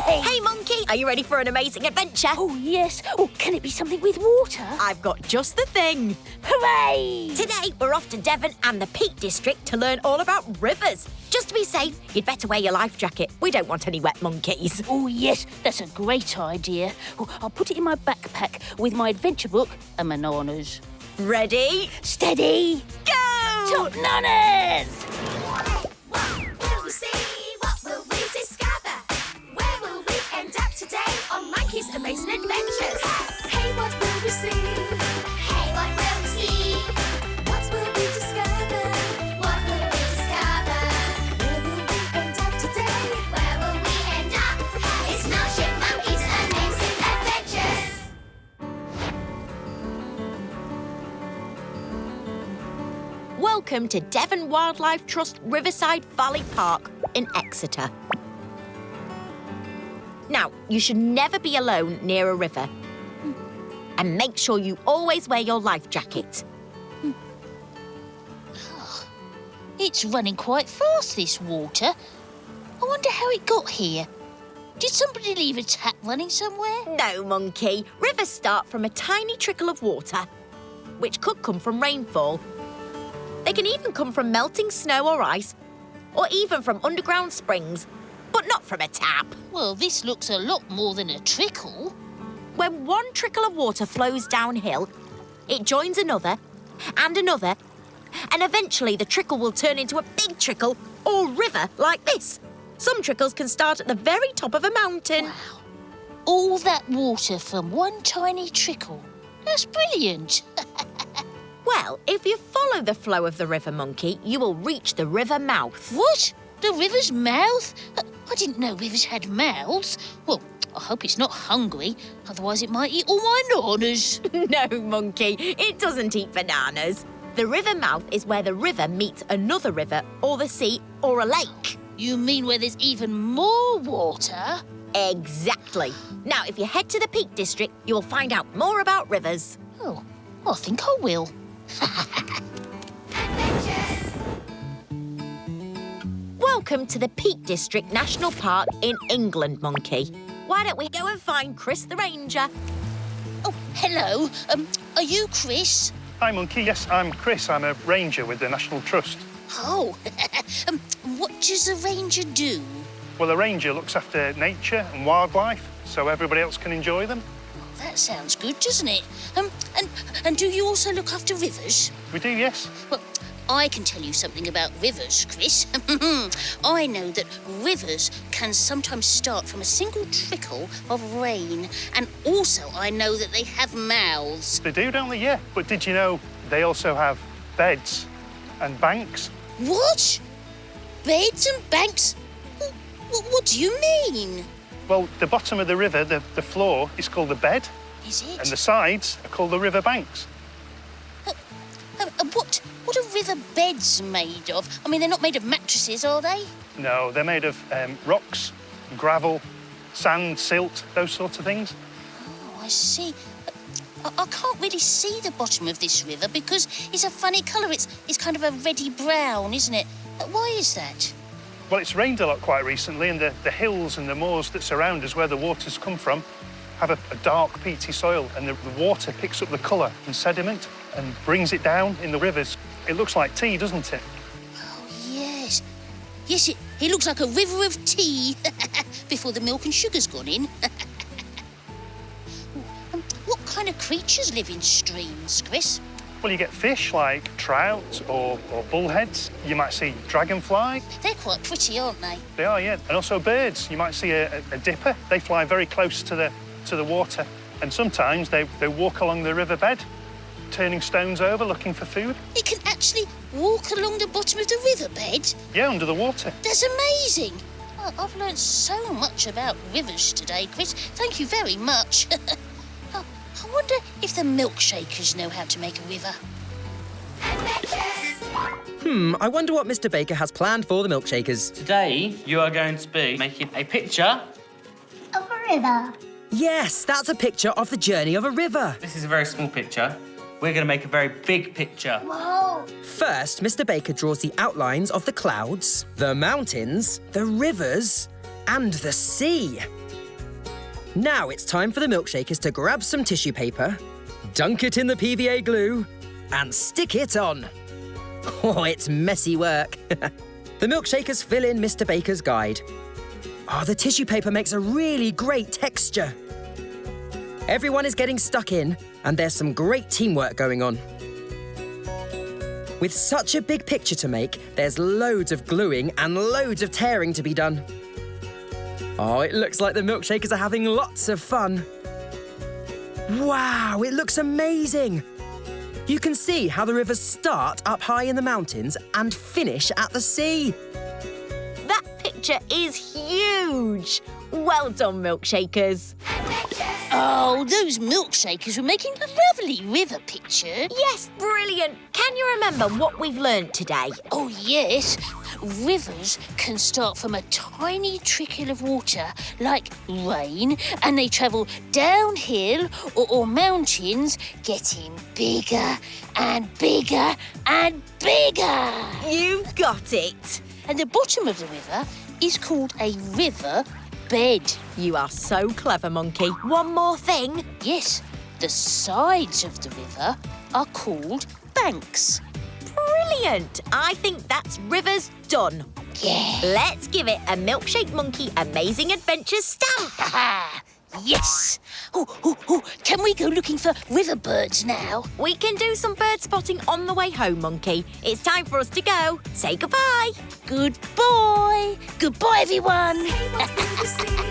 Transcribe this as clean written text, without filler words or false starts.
Hey, Monkey, are you ready for an amazing adventure? Oh, yes. Oh, can it be something with water? I've got just the thing. Hooray! Today, we're off to Devon and the Peak District to learn all about rivers. Just to be safe, you'd better wear your life jacket. We don't want any wet monkeys. Oh, yes, that's a great idea. Oh, I'll put it in my backpack with my adventure book and my nanas. Ready? Steady! Go! Top nanas! What will we see? What will we discover? Where will we end up today on Monkey's Amazing Adventures? Hey, what will we see? Hey, what will we see? What will we discover? What will we discover? Where will we end up today? Where will we end up? It's Milkshake Monkey's Amazing Adventures. Welcome to Devon Wildlife Trust Riverside Valley Park in Exeter. Now, you should never be alone near a river. And make sure you always wear your life jacket. It's running quite fast, this water. I wonder how it got here. Did somebody leave a tap running somewhere? No, Monkey. Rivers start from a tiny trickle of water, which could come from rainfall. They can even come from melting snow or ice, or even from underground springs, but not from a tap. Well, this looks a lot more than a trickle. When one trickle of water flows downhill, it joins another, and another, and eventually the trickle will turn into a big trickle or river like this. Some trickles can start at the very top of a mountain. Wow. All that water from one tiny trickle. That's brilliant. Well, if you follow the flow of the river, Monkey, you will reach the river mouth. What? The river's mouth? I didn't know rivers had mouths. Well, I hope it's not hungry, otherwise it might eat all my nanas. No, Monkey, it doesn't eat bananas. The river mouth is where the river meets another river or the sea or a lake. You mean where there's even more water? Exactly. Now, if you head to the Peak District, you will find out more about rivers. Oh, I think I will. Adventures. Welcome to the Peak District National Park in England, Monkey. Why don't we go and find Chris the Ranger? Oh, hello. Are you Chris? Hi, Monkey. Yes, I'm Chris. I'm a ranger with the National Trust. Oh, what does a ranger do? Well, a ranger looks after nature and wildlife so everybody else can enjoy them. That sounds good, doesn't it? And do you also look after rivers? We do, yes. Well, I can tell you something about rivers, Chris. I know that rivers can sometimes start from a single trickle of rain. And also I know that they have mouths. They do, don't they? Yeah. But did you know they also have beds and banks? What? Beds and banks? What do you mean? Well, the bottom of the river, the floor, is called the bed. Is it? And the sides are called the river banks. What are river beds made of? I mean, they're not made of mattresses, are they? No, they're made of rocks, gravel, sand, silt, those sorts of things. Oh, I see. I can't really see the bottom of this river because it's a funny colour. It's kind of a reddy brown, isn't it? Why is that? Well, it's rained a lot quite recently, and the hills and the moors that surround us, where the water's come from, have a dark, peaty soil, and the water picks up the colour and sediment and brings it down in the rivers. It looks like tea, doesn't it? Oh, yes. Yes, it looks like a river of tea before the milk and sugar's gone in. What kind of creatures live in streams, Chris? Well, you get fish like trout or bullheads. You might see dragonfly. They're quite pretty, aren't they? They are, yeah. And also birds. You might see a dipper. They fly very close to the water. And sometimes they walk along the riverbed, turning stones over, looking for food. It can actually walk along the bottom of the riverbed? Yeah, under the water. That's amazing. Oh, I've learned so much about rivers today, Chris. Thank you very much. I wonder if the Milkshakers know how to make a river. Adventures. I wonder what Mr. Baker has planned for the Milkshakers. Today, you are going to be making a picture. Of a river. Yes, that's a picture of the journey of a river. This is a very small picture. We're going to make a very big picture. Whoa. First, Mr. Baker draws the outlines of the clouds, the mountains, the rivers, and the sea. Now it's time for the Milkshakers to grab some tissue paper, dunk it in the PVA glue, and stick it on. Oh, it's messy work. The Milkshakers fill in Mr. Baker's guide. Oh, the tissue paper makes a really great texture. Everyone is getting stuck in, and there's some great teamwork going on. With such a big picture to make, there's loads of gluing and loads of tearing to be done. Oh, it looks like the Milkshakers are having lots of fun. Wow, it looks amazing. You can see how the rivers start up high in the mountains and finish at the sea. That picture is huge. Well done, Milkshakers. Oh, those Milkshakers were making a lovely river picture. Yes, brilliant. Can you remember what we've learned today? Oh, yes. Rivers can start from a tiny trickle of water, like rain, and they travel downhill or mountains, getting bigger and bigger and bigger. You've got it. And the bottom of the river is called a river bed. You are so clever, Monkey. One more thing. Yes, the sides of the river are called banks. Brilliant. I think that's rivers done. Yeah. Let's give it a Milkshake Monkey Amazing Adventures stamp. Ha! Yes! Oh, can we go looking for river birds now? We can do some bird spotting on the way home, Monkey. It's time for us to go. Say goodbye. Goodbye! Goodbye, everyone! Hey, what will we see?